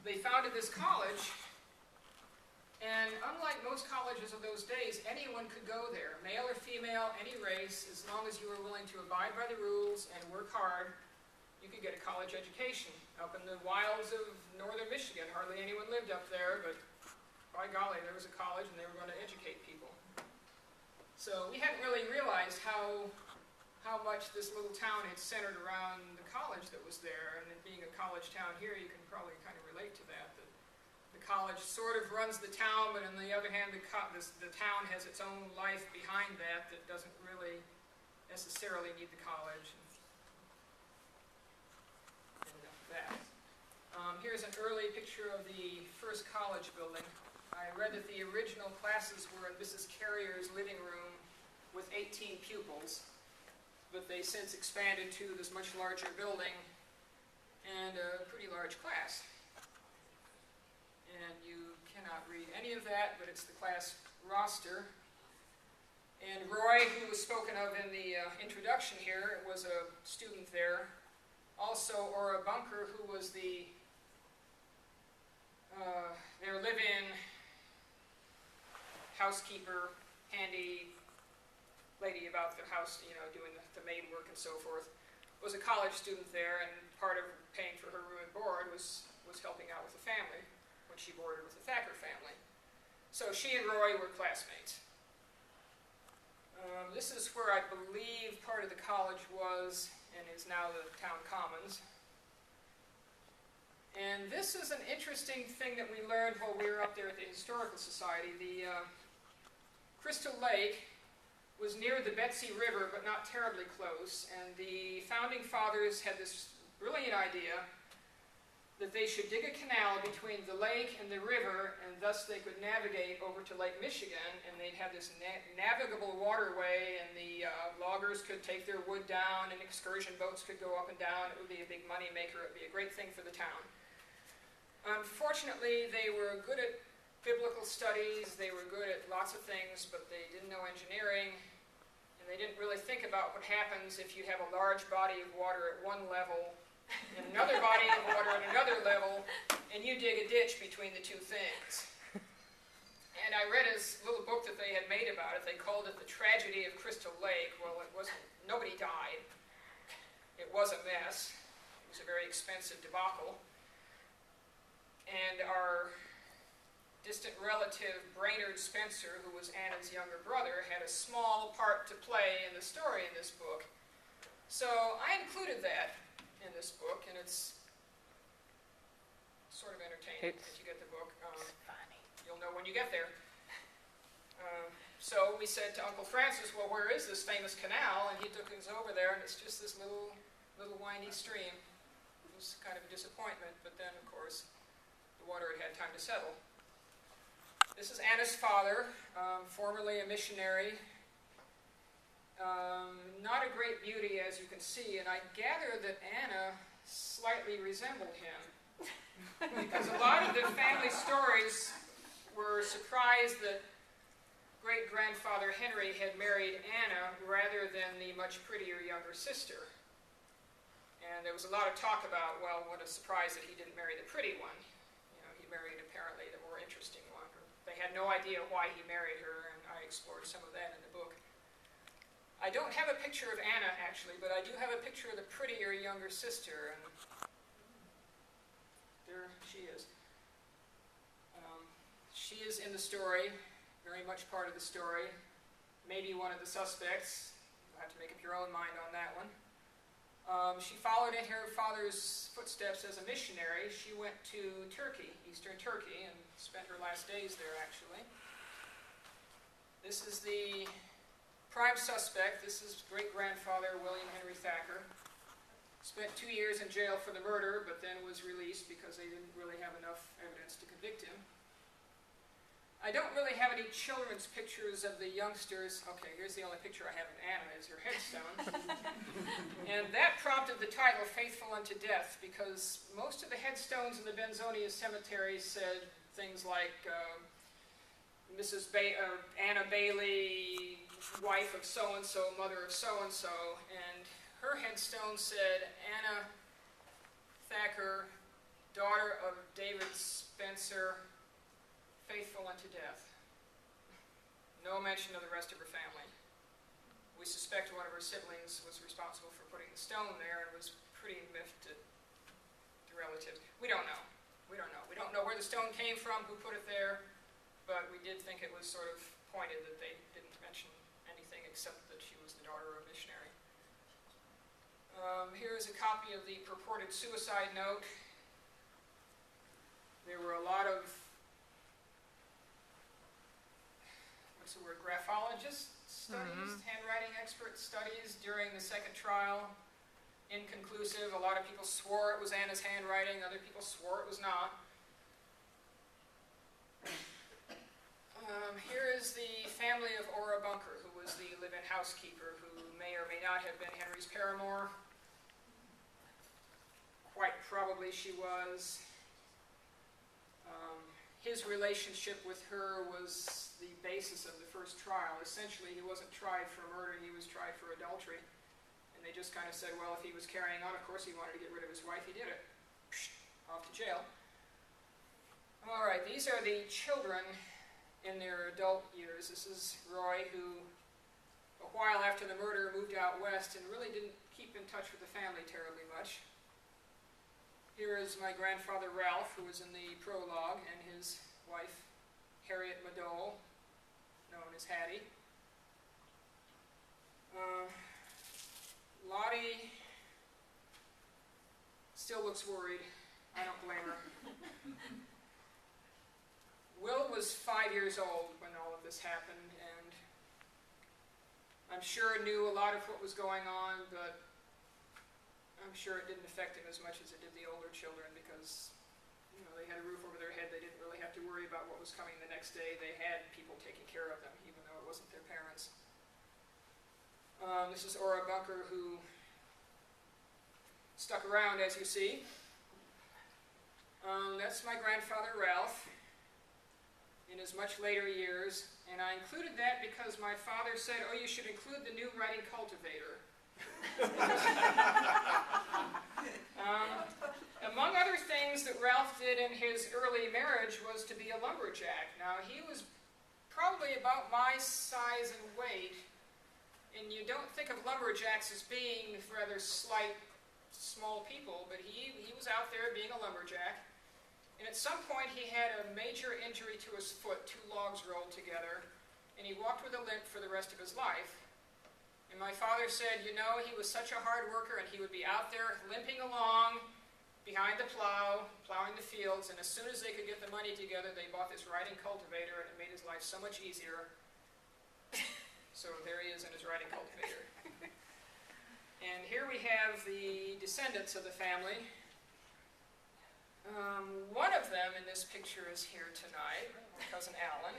they founded this college, and unlike most colleges of those days, anyone could go there, male or female, any race, as long as you were willing to abide by the rules and work hard, you could get a college education. Up in the wilds of northern Michigan, hardly anyone lived up there, but by golly, there was a college and they were going to educate people. So we hadn't really realized how much this little town had centered around the college that was there, and being a college town here, you can probably kind of relate to that. The college sort of runs the town, but on the other hand, the town has its own life behind that doesn't really necessarily need the college. Here's an early picture of the first college building. I read that the original classes were in Mrs. Carrier's living room with 18 pupils, but they since expanded to this much larger building and a pretty large class. And you cannot read any of that, but it's the class roster. And Roy, who was spoken of in the introduction here, was a student there. Also, Ora Bunker, who was their live-in housekeeper, handy lady about the house, doing the maid work and so forth, was a college student there, and part of paying for her room and board was helping out with the family when she boarded with the Thacker family. So she and Roy were classmates. This is where I believe part of the college was and is now the town commons. And this is an interesting thing that we learned while we were up there at the Historical Society. The Crystal Lake was near the Betsy River, but not terribly close, and the founding fathers had this brilliant idea that they should dig a canal between the lake and the river, and thus they could navigate over to Lake Michigan, and they'd have this navigable waterway, and the loggers could take their wood down, and excursion boats could go up and down. It would be a big money maker. It would be a great thing for the town. Unfortunately, they were good at biblical studies, they were good at lots of things, but they didn't know engineering, and they didn't really think about what happens if you have a large body of water at one level and another body of water at another level, and you dig a ditch between the two things. And I read his little book that they had made about it. They called it The Tragedy of Crystal Lake. Well, it wasn't, nobody died. It was a mess. It was a very expensive debacle. And our distant relative, Brainerd Spencer, who was Anna's younger brother, had a small part to play in the story in this book. So I included that in this book, and it's sort of entertaining as you get the book. It's funny. You'll know when you get there. So we said to Uncle Francis, well, where is this famous canal? And he took us over there, and it's just this little windy stream. It was kind of a disappointment, but then, of course, the water had had time to settle. This is Anna's father, formerly a missionary. Not a great beauty, as you can see, and I gather that Anna slightly resembled him. Because a lot of the family stories were surprised that great-grandfather Henry had married Anna rather than the much prettier younger sister. And there was a lot of talk about, well, what a surprise that he didn't marry the pretty one. He married apparently the more interesting one. They had no idea why he married her, and I explored some of that in the book. I don't have a picture of Anna, actually, but I do have a picture of the prettier younger sister, and there she is. She is in the story, very much part of the story, maybe one of the suspects. You'll have to make up your own mind on that one. She followed in her father's footsteps as a missionary. She went to Turkey, eastern Turkey, and spent her last days there, actually. This is the prime suspect. This is great-grandfather William Henry Thacker. Spent 2 years in jail for the murder, but then was released because they didn't really have enough evidence to convict him. I don't really have any children's pictures of the youngsters. Okay, here's the only picture I have of Anna, is her headstone. And that prompted the title Faithful Unto Death, because most of the headstones in the Benzonia Cemetery said things like Anna Bailey, wife of so-and-so, mother of so-and-so, and her headstone said Anna Thacker, daughter of David Spencer, faithful unto death. No mention of the rest of her family. We suspect one of her siblings was responsible for putting the stone there and was pretty miffed at the relatives. We don't know. We don't know. We don't know where the stone came from, who put it there, but we did think it was sort of pointed that they didn't mention anything except that she was the daughter of a missionary. Here is a copy of the purported suicide note. There were a lot of, what's the word, graphologist studies, handwriting expert studies during the second trial. Inconclusive. A lot of people swore it was Anna's handwriting, other people swore it was not. Here is the family of Ora Bunker, who was the live-in housekeeper, who may or may not have been Henry's paramour. Quite probably she was. His relationship with her was the basis of the first trial. Essentially, he wasn't tried for murder, he was tried for adultery. And they just kind of said, well, if he was carrying on, of course he wanted to get rid of his wife, he did it. Off to jail. All right, these are the children in their adult years. This is Roy, who a while after the murder moved out west and really didn't keep in touch with the family terribly much. Here is my grandfather Ralph, who was in the prologue, and his wife Harriet Madole, known as Hattie. Lottie still looks worried. I don't blame her. Will was 5 years old when all of this happened, and I'm sure knew a lot of what was going on, but I'm sure it didn't affect him as much as it did the older children, because they had a roof over their head. They didn't really have to worry about what was coming the next day. They had people taking care of them, even though it wasn't their parents. This is Ora Bunker, who stuck around, as you see. That's my grandfather Ralph in his much later years, and I included that because my father said, oh, you should include the new writing cultivator. Among other things that Ralph did in his early marriage was to be a lumberjack. Now, he was probably about my size and weight, and you don't think of lumberjacks as being rather slight, small people, but he was out there being a lumberjack. And at some point he had a major injury to his foot, 2 logs rolled together, and he walked with a limp for the rest of his life. And my father said, he was such a hard worker, and he would be out there limping along behind the plow, plowing the fields, and as soon as they could get the money together, they bought this riding cultivator, and it made his life so much easier. So there he is in his riding cultivator. And here we have the descendants of the family. One of them in this picture is here tonight, my cousin Alan.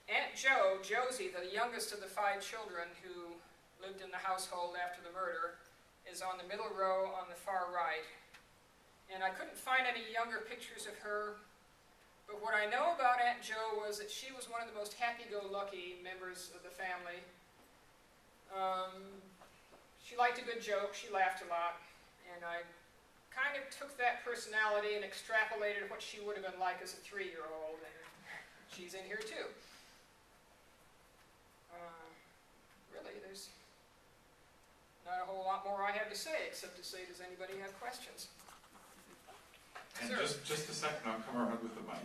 Aunt Josie, the youngest of the 5 children who lived in the household after the murder, is on the middle row on the far right. And I couldn't find any younger pictures of her, but what I know about Aunt Jo was that she was one of the most happy-go-lucky members of the family. She liked a good joke, she laughed a lot, and I kind of took that personality and extrapolated what she would have been like as a 3-year-old, and she's in here too. Really, there's not a whole lot more I have to say, except to say, does anybody have questions? And just a second, I'll come around with the mic.